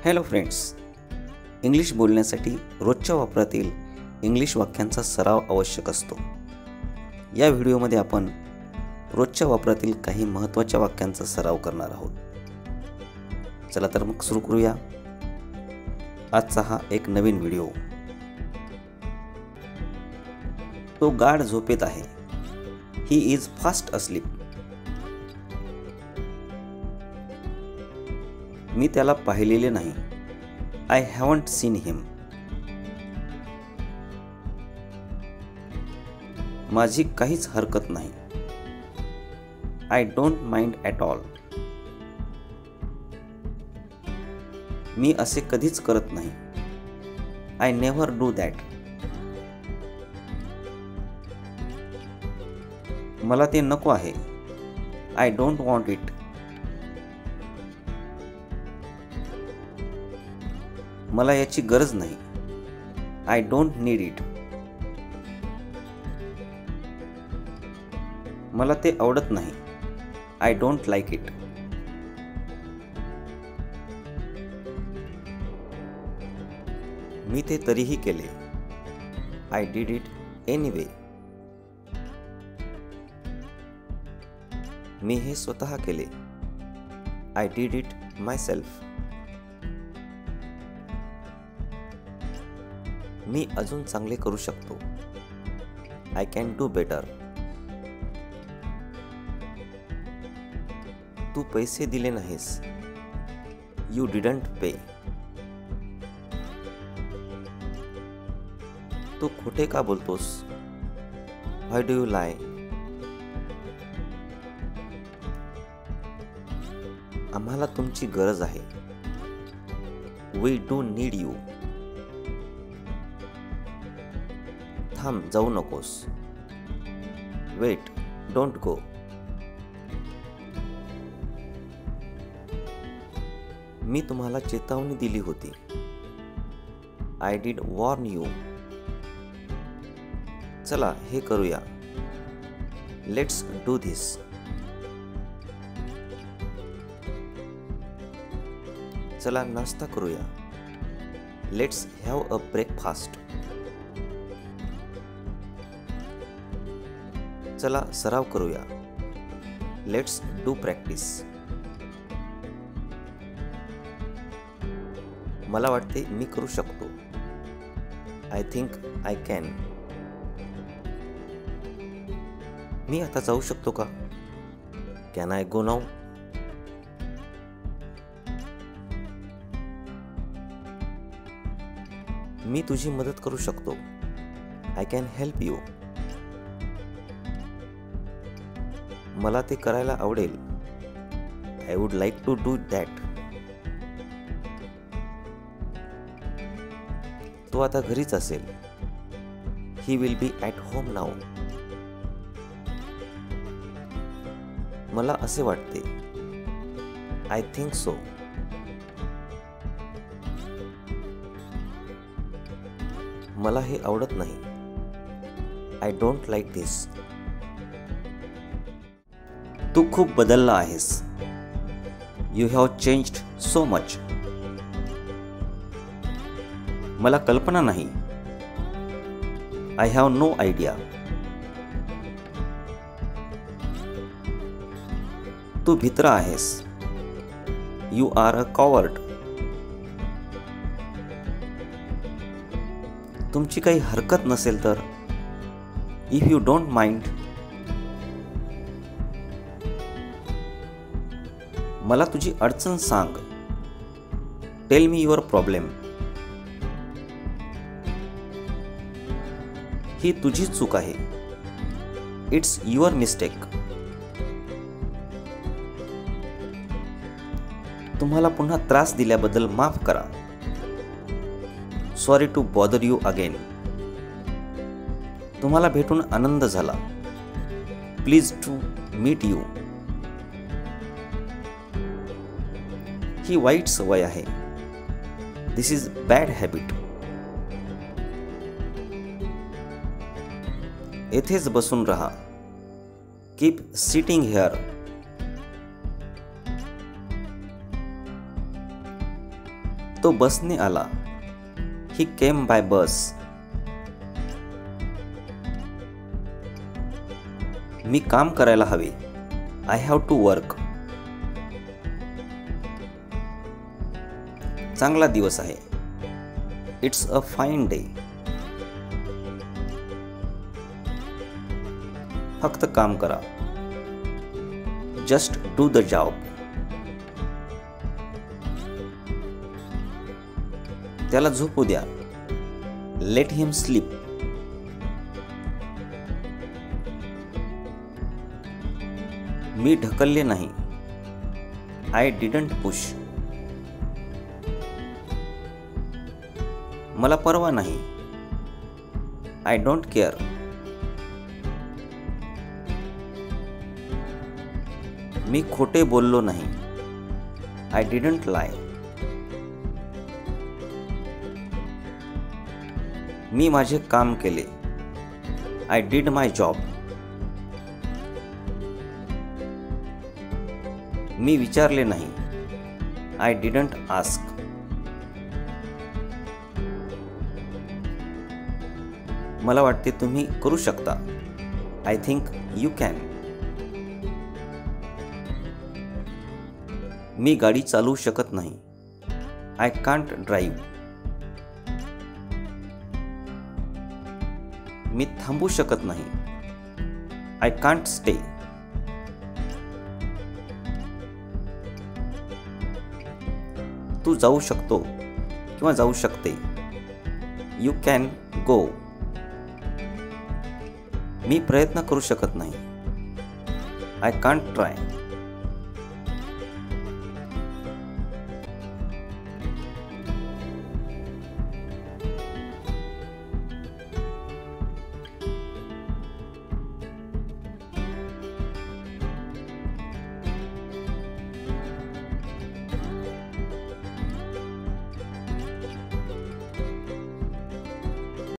Hello friends, English बोलण्यासाठी रोजच्या वापरातील इंग्लिश वाक्यांचा सराव आवश्यक असतो. या व्हिडिओमध्ये आपण रोजच्या वापरातील काही महत्त्वाच्या वाक्यांचा सराव करणार आहोत. चला तर मग सुरू करूया आजचा हा एक नवीन व्हिडिओ. तो गाढ झोपेत आहे. He is fast asleep. मी त्याला पाहिलेले नाही. I haven't seen him. माझी काहीच हरकत नाही. I don't mind at all. मी असे कधीच करत नाही. I never do that. मला ते नको आहे. I don't want it. मला याची गरज नाही. I don't need it. मला ते आवडत नाही. I don't like it. मी ते तरीही केले. I did it anyway. मी हे स्वतः केले. I did it myself. मी अजून चांगले करू शकतो. I can do better. तू पैसे दिले नाहीस. यू डिडंट पे. तू खोटे का बोलतोस. Why do you lie. आम्हाला तुमची गरज आहे. We do need you. थांब, जाऊ नकोस. Weight, don't go. मी तुम्हाला चेतावणी दिली होती. I did warn you. चला हे करूया. Let's do this. चला नाश्ता करूया. Let's have a breakfast. चला सराव करूया. Let's do practice. मला वाटते मी करू शकतो. I think I can. मी आता जाऊ शकतो का. Can I go now. मी तुझी मदत करू शकतो. I can help you. मला ते करायला आवडेल. I would like to do that. तो आता घरीच असेल. He will be at home now. मला असे वाटते. I think so. मला हे आवडत नाही. I don't like this. तू खूप बदलला आहेस. You have changed so much. मला कल्पना नाही. I have no idea. तू भित्रा आहेस. You are a coward. तुमची काही हरकत नसेल तर. If you don't mind. मला तुझी अडचण सांग. Tell me your problem. ही तुझी चूक आहे. It's your mistake. तुम्हाला पुन्हा त्रास दिल्याबद्दल माफ करा. Sorry to bother you again. तुम्हाला भेटून आनंद झाला. Please to meet you. ही वाईट सवय आहे. This is bad habit. येथेच बसून राहा. Keep sitting here. तो बसने आला. ही केम बाय बस. मी काम करायला हवे. I have to work. चांगला दिवस आहे. It's a fine day. फक्त काम करा. Just do the job. त्याला झोपू द्या. Let him sleep. मी ढकलले नाही. I didn't push. मला परवा नाही. I don't care. मी खोटे बोललो नाही. आय डिडंट लाय. मी माझे काम केले. I did my job. मी विचारले नाही. I didn't ask. मला वाटते तुम्ही करू शकता. I think you can. मी गाडी चालवू शकत नाही. I can't drive. मी थांबू शकत नाही. I can't stay. तू जाऊ शकतो किंवा जाऊ शकते. You can go. मी प्रयत्न करू शकत नाही. I can't try.